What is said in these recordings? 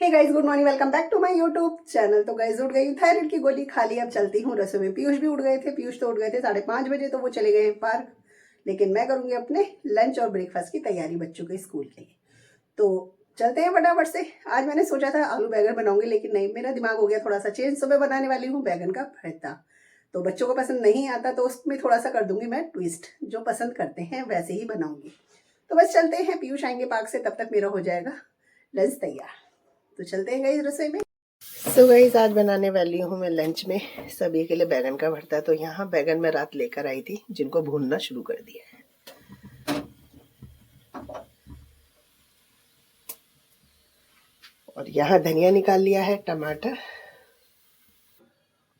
Hey guys, good morning, welcome back to my YouTube channel. तो guys उठ गई thyroid की गोली खा ली, अब चलती हूँ रसोई में। पीयूष भी उठ गए थे, पीयूष तो उठ गए थे 5:30 बजे, तो वो चले गए हैं पार्क। लेकिन मैं करूंगी अपने लंच और ब्रेकफास्ट की तैयारी बच्चों के स्कूल के लिए। तो चलते हैं फटाफट से। आज मैंने सोचा था आलू बैगन बनाऊंगी, लेकिन नहीं, मेरा दिमाग हो गया थोड़ा सा चेंज। सुबह बनाने वाली हूँ बैगन का भरता। तो बच्चों को पसंद नहीं आता, तो उसमें थोड़ा सा कर दूंगी मैं ट्विस्ट। जो पसंद करते हैं वैसे ही बनाऊंगी। तो बस चलते हैं, पीयूष आएंगे पार्क से, तब तक मेरा हो जाएगा लंच तैयार। तो चलते हैं गाइस रसोई में। सो गाइस, आज बनाने वाली हूँ मैं लंच में सभी के लिए बैगन का भरता। तो यहाँ बैगन मैं रात लेकर आई थी, जिनको भूनना शुरू कर दिया है। और यहाँ धनिया निकाल लिया है, टमाटर,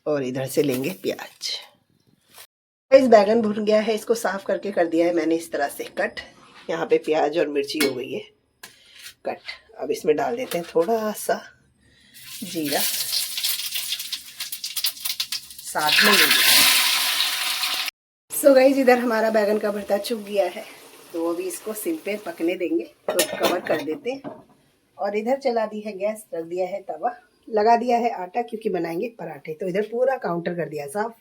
और इधर से लेंगे प्याज। गाइस बैगन भुन गया है, इसको साफ करके कर दिया है मैंने इस तरह से कट। यहाँ पे प्याज और मिर्ची हो गई है कट। अब इसमें डाल देते हैं थोड़ा सा जीरा, साथ में लेंगे। सो गाइस, इधर हमारा बैगन का भरता चुक गया है, तो अभी इसको सिम पे पकने देंगे। तो कवर कर देते हैं। और इधर चला दी है गैस, रख दिया है तवा, लगा दिया है आटा, क्योंकि बनाएंगे पराठे। तो इधर पूरा काउंटर कर दिया साफ,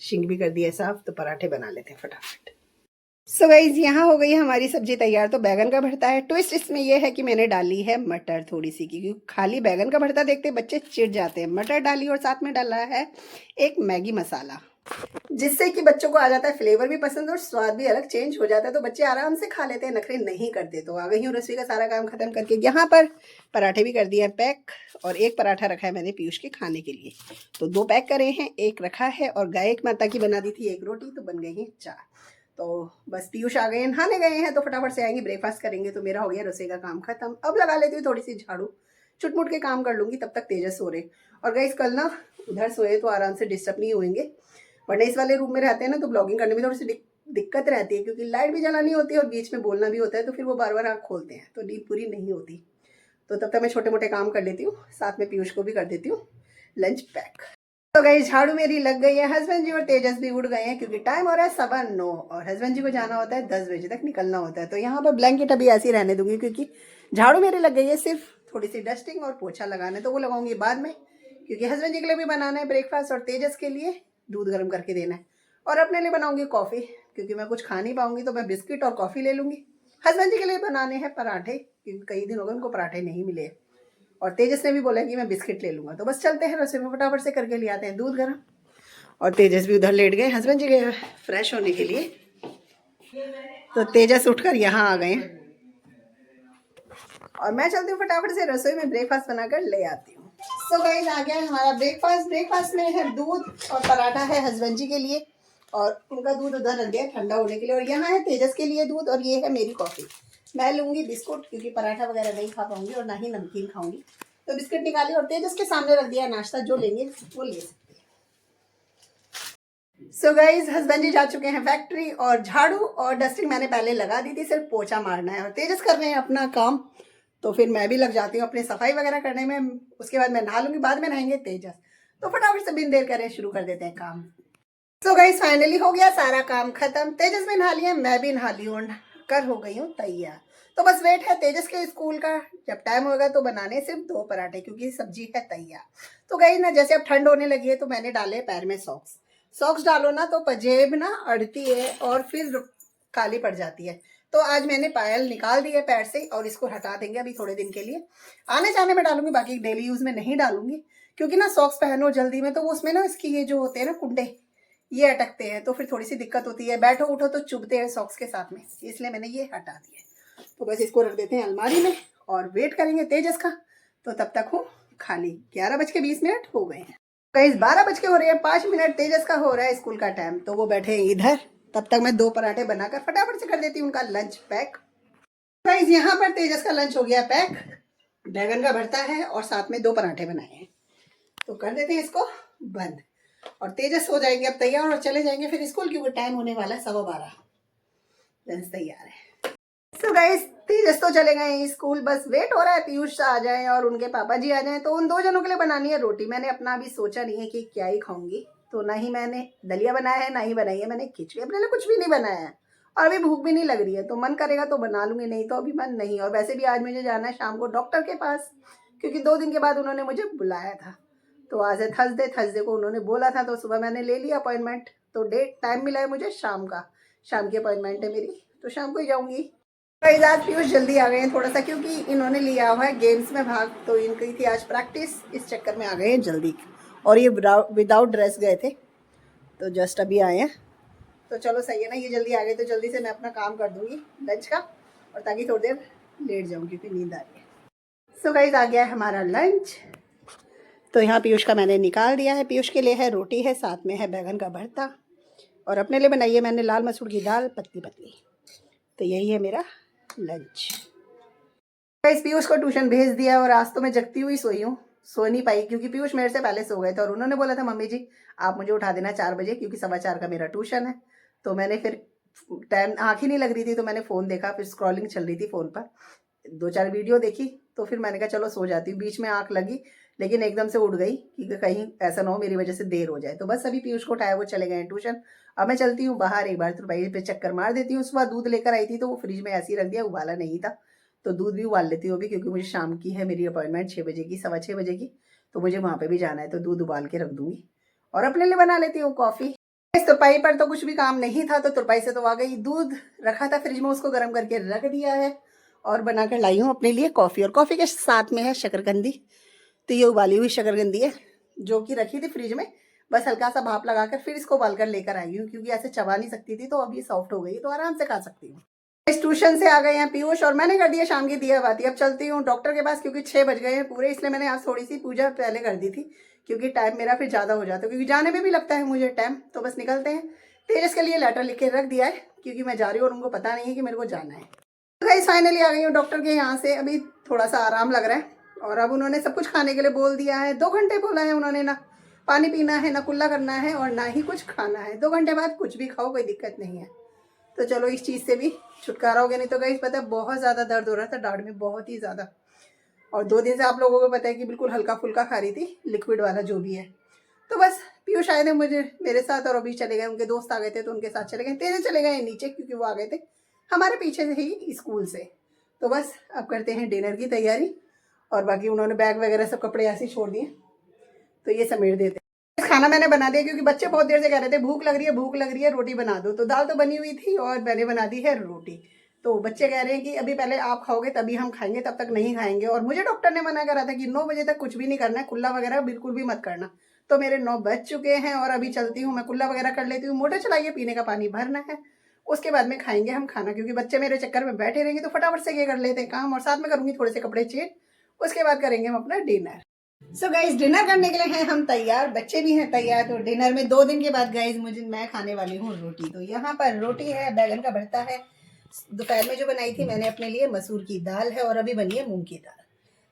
शिंक भी कर दिया साफ। तो पराठे बना लेते हैं फटाफट। सो गाइस, यहाँ हो गई हमारी सब्जी तैयार। तो बैगन का भरता है। ट्विस्ट इसमें यह है कि मैंने डाली है मटर थोड़ी सी, क्योंकि खाली बैगन का भरता देखते बच्चे चिढ़ जाते हैं। मटर डाली और साथ में डाला है एक मैगी मसाला, जिससे कि बच्चों को आ जाता है फ्लेवर भी पसंद और स्वाद भी अलग चेंज हो जाता है। तो बच्चे आराम से खा लेते हैं, नखरे नहीं करते। तो आ गई हूँ रसोई का सारा काम खत्म करके। यहाँ पर पराठे भी कर दिए हैं पैक, और एक पराठा रखा है मैंने पीयूष के खाने के लिए। तो 2 पैक करे हैं, एक रखा है। और गाय माता की बना दी थी एक रोटी, तो बन गई हैं 4। तो बस पीयूष आ गए हैं, नहाने गए हैं, तो फटाफट से आएंगे, ब्रेकफास्ट करेंगे। तो मेरा हो गया रसोई का काम खत्म। अब लगा लेती हूँ थोड़ी सी झाड़ू, चुटमुट के काम कर लूँगी, तब तक तेजस सो रहे। और गाइस कल ना उधर सोए तो आराम से डिस्टर्ब नहीं होंगे, वरना इस वाले रूम में रहते हैं ना, तो ब्लॉगिंग करने में थोड़ी सी दिक्कत रहती है, क्योंकि लाइट भी जलानी होती है और बीच में बोलना भी होता है। तो फिर वो बार बार आँख खोलते हैं, तो नींद पूरी नहीं होती। तो तब तक मैं छोटे मोटे काम कर लेती हूँ, साथ में पीयूष को भी कर देती हूँ लंच पैक। तो गई झाड़ू मेरी लग गई है। हस्बैंड जी और तेजस भी उड़ गए हैं, क्योंकि टाइम हो रहा है 9:15, और हस्बैंड जी को जाना होता है 10 बजे तक निकलना होता है। तो यहाँ पर ब्लैंकेट अभी ऐसे ही रहने दूंगी, क्योंकि झाड़ू मेरी लग गई है। सिर्फ थोड़ी सी डस्टिंग और पोछा लगाना है, तो वो लगाऊंगी बाद में, क्योंकि हस्बैंड जी के लिए भी बनाना है ब्रेकफास्ट, और तेजस के लिए दूध गर्म करके देना है। और अपने लिए बनाऊंगी कॉफ़ी, क्योंकि मैं कुछ खा नहीं पाऊंगी, तो मैं बिस्किट और कॉफ़ी ले लूँगी। हस्बैंड जी के लिए बनाने हैं पराठे, क्योंकि कई दिन हो गए उनको पराठे नहीं मिले। और तेजस ने भी बोला कि मैं बिस्किट ले लूँगा। तो बस चलते हैं रसोई में, फटाफट से करके ले आते हैं दूध गर्म। और तेजस भी उधर लेट गए, हस्बैंड जी गए फ्रेश होने के लिए। तो तेजस उठकर यहाँ आ गए, और मैं चलती हूँ फटाफट से रसोई में, ब्रेकफास्ट बनाकर ले आती हूँ। सो गाइस, आ गया है हमारा ब्रेकफास्ट। ब्रेकफास्ट में है दूध और पराठा है हस्बैंड जी के लिए, और उनका दूध उधर रख दिया ठंडा होने के लिए। और यहाँ है तेजस के लिए दूध, और ये है मेरी कॉफ़ी। मैं लूँगी बिस्कुट, क्योंकि पराठा वगैरह नहीं खा पाऊंगी और ना ही नमकीन खाऊंगी। तो बिस्किट निकाली और तेजस के सामने रख दिया नाश्ता, जो लेंगे वो ले सकते हैं। सो गाइज, हस्बैंड जी जा चुके हैं फैक्ट्री, और झाड़ू और डस्टिंग मैंने पहले लगा दी थी, सिर्फ पोछा मारना है। और तेजस कर रहे हैं अपना काम, तो फिर मैं भी लग जाती हूँ अपनी सफाई वगैरह करने में। उसके बाद मैं नहा लूंगी, बाद में नहाएंगे तेजस। तो फटाफट से बिन देर करें शुरू कर देते हैं काम। सो गाइज, फाइनली हो गया सारा काम खत्म। तेजस भी नहा लिया, मैं भी नहा ली हूँ, कर हो गई हूँ तैयार। तो बस वेट है तेजस के स्कूल का, जब टाइम होगा तो बनाने सिर्फ 2 पराठे, क्योंकि सब्जी है तैयार। तो गाइज ना, जैसे अब ठंड होने लगी है, तो मैंने डाले पैर में सॉक्स। सॉक्स डालो ना तो पजेब ना अड़ती है और फिर काली पड़ जाती है। तो आज मैंने पायल निकाल दी है पैर से, और इसको हटा देंगे अभी थोड़े दिन के लिए। आने जाने में डालूंगी, बाकी डेली यूज में नहीं डालूंगी, क्योंकि ना सॉक्स पहनो जल्दी में, तो वो उसमें ना इसकी ये जो होते हैं ना कुंडे, ये अटकते हैं, तो फिर थोड़ी सी दिक्कत होती है। बैठो उठो तो चुभते हैं सॉक्स के साथ में, इसलिए मैंने ये हटा दिया। तो बस इसको रख देते हैं अलमारी में, और वेट करेंगे तेजस का। तो तब तक हूँ खाली। 11:20 हो गए हैं। कहीं 12 बज के हो रहे हैं, 5 मिनट तेजस का हो रहा है स्कूल का टाइम। तो वो बैठे हैं इधर, तब तक मैं 2 पराठे बनाकर फटाफट से कर देती हूँ उनका लंच पैक। गाइस, यहाँ पर तेजस का लंच हो गया पैक। बैगन का भरता है और साथ में 2 पराठे बनाए हैं। तो कर देते हैं इसको बंद, और तेजस हो जाएंगे अब तैयार, और चले जाएंगे फिर स्कूल, क्योंकि टाइम होने वाला है 12:15। लंच तैयार है। सो गाइस, तेजस तो चले गए स्कूल, बस वेट हो रहा है पीयूष आ जाए और उनके पापा जी आ जाएं। तो उन 2 जनों के लिए बनानी है रोटी। मैंने अपना अभी सोचा नहीं है कि क्या ही खाऊंगी, तो ना ही मैंने दलिया बनाया है, ना ही बनाई है मैंने खिचड़ी। अपने लिए कुछ भी नहीं बनाया है, और अभी भूख भी नहीं लग रही है। तो मन करेगा तो बना लूंगी, नहीं तो अभी मन नहीं। और वैसे भी आज मुझे जाना है शाम को डॉक्टर के पास, क्योंकि 2 दिन के बाद उन्होंने मुझे बुलाया था। तो आज है थर्सडे को उन्होंने बोला था, तो सुबह मैंने ले लिया अपॉइंटमेंट। तो डेट टाइम मिला है मुझे शाम का, शाम की अपॉइंटमेंट है मेरी, तो शाम को ही जाऊँगी। आज पीयूष जल्दी आ गए हैं थोड़ा सा, क्योंकि इन्होंने लिया हुआ है गेम्स में भाग, तो इनकी थी आज प्रैक्टिस, इस चक्कर में आ गए हैं जल्दी। और ये विदाउट ड्रेस गए थे, तो जस्ट अभी आए हैं। तो चलो सही है ना, ये जल्दी आ गए तो जल्दी से मैं अपना काम कर दूंगी लंच का, और ताकि थोड़ी देर लेट जाऊँ क्योंकि नींद आ रही है। सो गाइस आ गया है हमारा लंच। तो यहाँ पीयूष का मैंने निकाल दिया है। पीयूष के लिए है रोटी है, साथ में है बैगन का भरता, और अपने लिए बनाई है मैंने लाल मसूर की दाल पतली पतली। तो यही है मेरा लंच। गाइस पीयूष को ट्यूशन भेज दिया, और आज तो मैं जगती हुई सोई हूँ, सो नहीं पाई क्योंकि पीयूष मेरे से पहले सो गए थे। और उन्होंने बोला था मम्मी जी आप मुझे उठा देना 4 बजे, क्योंकि 4:15 का मेरा ट्यूशन है। तो मैंने फिर टाइम आँख ही नहीं लग रही थी, तो मैंने फ़ोन देखा, फिर स्क्रॉलिंग चल रही थी फ़ोन पर, 2-4 वीडियो देखी, तो फिर मैंने कहा चलो सो जाती हूँ। बीच में आँख लगी, लेकिन एकदम से उठ गई कि कहीं ऐसा ना हो मेरी वजह से देर हो जाए। तो बस अभी पीयूष को उठाया, वो चले गए ट्यूशन। अब मैं चलती हूँ बाहर, एक बार तुरपाई पे चक्कर मार देती हूँ। सुबह दूध लेकर आई थी, तो वो फ्रिज में ऐसे ही रख दिया, उबाला नहीं था, तो दूध भी उबाल लेती हूँ अभी, क्योंकि मुझे शाम की है मेरी अपॉइंटमेंट 6 बजे की, 6:15 बजे की, तो मुझे वहाँ पे भी जाना है, तो दूध उबाल के रख दूँगी। और अपने लिए बना लेती हूँ कॉफ़ी। इस तुरपाई पर तो कुछ भी काम नहीं था, तो तुरपाई से तो आ गई। दूध रखा था फ्रिज में, उसको गर्म करके रख दिया है, और बनाकर लाई हूँ अपने लिए कॉफ़ी। और कॉफ़ी के साथ में है शकरकंदी, तो ये उबाली हुई शकरकंदी है जो कि रखी थी फ्रिज में, बस हल्का सा भाप लगाकर फिर इसको उबाल कर लेकर आई हूँ, क्योंकि ऐसे चबा नहीं सकती थी, तो अब ये सॉफ्ट हो गई, तो आराम से खा सकती हूँ। इस ट्यूशन से आ गए हैं पीयूष, और मैंने कर दिया शाम की दिया बाती। अब चलती हूँ डॉक्टर के पास, क्योंकि 6 बज गए हैं पूरे, इसलिए मैंने आज थोड़ी सी पूजा पहले कर दी थी, क्योंकि टाइम मेरा फिर ज़्यादा हो जाता है, क्योंकि जाने में भी लगता है मुझे टाइम। तो बस निकलते हैं। तेजस के लिए लेटर लिख के रख दिया है, क्योंकि मैं जा रही हूँ और उनको पता नहीं है कि मेरे को जाना है। तो गाइस फाइनली आ गई हूँ डॉक्टर के यहाँ से। अभी थोड़ा सा आराम लग रहा है, और अब उन्होंने सब कुछ खाने के लिए बोल दिया है। 2 घंटे बोला है उन्होंने, ना पानी पीना है, ना कुल्ला करना है, और ना ही कुछ खाना है। 2 घंटे बाद कुछ भी खाओ, कोई दिक्कत नहीं है। तो चलो इस चीज़ से भी छुटकारा हो गया। नहीं तो गाइस पता है बहुत ज़्यादा दर्द हो रहा था दाढ़ में, बहुत ही ज़्यादा। और 2 दिन से आप लोगों को पता है कि बिल्कुल हल्का फुल्का खा रही थी, लिक्विड वाला जो भी है। तो बस पीयूष आए थे मुझे मेरे साथ, और अभी चले गए, उनके दोस्त आ गए थे तो उनके साथ चले गए। तेरे चले गए नीचे, क्योंकि वो आ गए थे हमारे पीछे से ही स्कूल से। तो बस अब करते हैं डिनर की तैयारी, और बाकी उन्होंने बैग वगैरह सब कपड़े ऐसे ही छोड़ दिए, तो ये समेट देते हैं। खाना मैंने बना दिया, क्योंकि बच्चे बहुत देर से कह रहे थे भूख लग रही है, भूख लग रही है, रोटी बना दो। तो दाल तो बनी हुई थी, और मैंने बना दी है रोटी। तो बच्चे कह रहे हैं कि अभी पहले आप खाओगे तभी हम खाएंगे, तब तक नहीं खाएंगे। और मुझे डॉक्टर ने मना करा था कि 9 बजे तक कुछ भी नहीं करना है, कुल्ला वगैरह बिल्कुल भी मत करना। तो मेरे 9 बज चुके हैं, और अभी चलती हूँ मैं, कुल्ला वगैरह कर लेती हूँ, मोटर चलाइए, पीने का पानी भरना है, उसके बाद में खाएंगे हम खाना। क्योंकि बच्चे मेरे चक्कर में बैठे रहेंगे, तो फटाफट से ये कर लेते हैं काम, और साथ में करूँगी थोड़े से कपड़े चेंज, उसके बाद करेंगे हम अपना डिनर। सो गाइज डिनर करने के लिए हैं हम तैयार, बच्चे भी हैं तैयार। तो डिनर में 2 दिन के बाद गाइज मैं खाने वाली हूँ रोटी। तो यहाँ पर रोटी है, बैगन का भरता है, दोपहर में जो बनाई थी मैंने अपने लिए मसूर की दाल है, और अभी बनी है मूंग की दाल,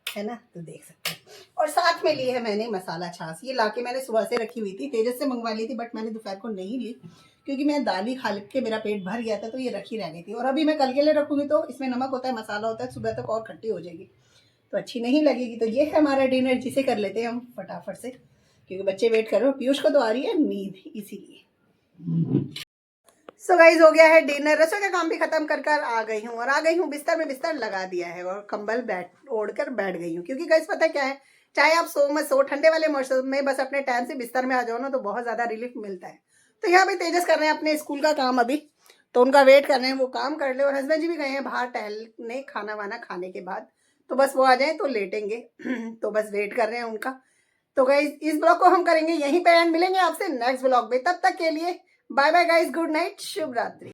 है ना, तो देख सकते हैं। और साथ में ली है मैंने मसाला छाछ, ये लाके मैंने सुबह से रखी हुई थी, तेजस से मंगवा ली थी, बट मैंने दोपहर को नहीं ली, क्योंकि मैं दाल ही खा के मेरा पेट भर गया था, तो ये रखी रह गई थी। और अभी मैं कल के लिए रखूँगी, तो इसमें नमक होता है, मसाला होता है, सुबह तक और खट्टी हो जाएगी, तो अच्छी नहीं लगेगी। तो ये है हमारा डिनर, जिसे कर लेते हैं हम फटाफट से, क्योंकि बच्चे वेट कर रहे हो। पीयूष को तो आ रही है नींद, इसीलिए। सो गाइज हो गया है डिनर, रसोई का काम भी खत्म कर कर आ गई हूँ, और आ गई हूँ बिस्तर में बिस्तर लगा दिया है, और कंबल ओढ़ कर बैठ गई हूँ। क्योंकि गाइज पता क्या है, चाहे आप सो मत सो, ठंडे वाले मौसम में बस अपने टाइम से बिस्तर में आ जाओ ना, तो बहुत ज़्यादा रिलीफ मिलता है। तो यहाँ पे तेजस कर रहे हैं अपने स्कूल का काम अभी, तो उनका वेट कर रहे हैं, वो काम कर ले। और हस्बैंड जी भी गए हैं बाहर टहलने, खाना वाना खाने के बाद, तो बस वो आ जाए तो लेटेंगे। तो बस वेट कर रहे हैं उनका। तो गाइज इस ब्लॉग को हम करेंगे यहीं पे एंड, मिलेंगे आपसे नेक्स्ट ब्लॉग में। तब तक के लिए bye bye guys, good night, शुभ रात्रि।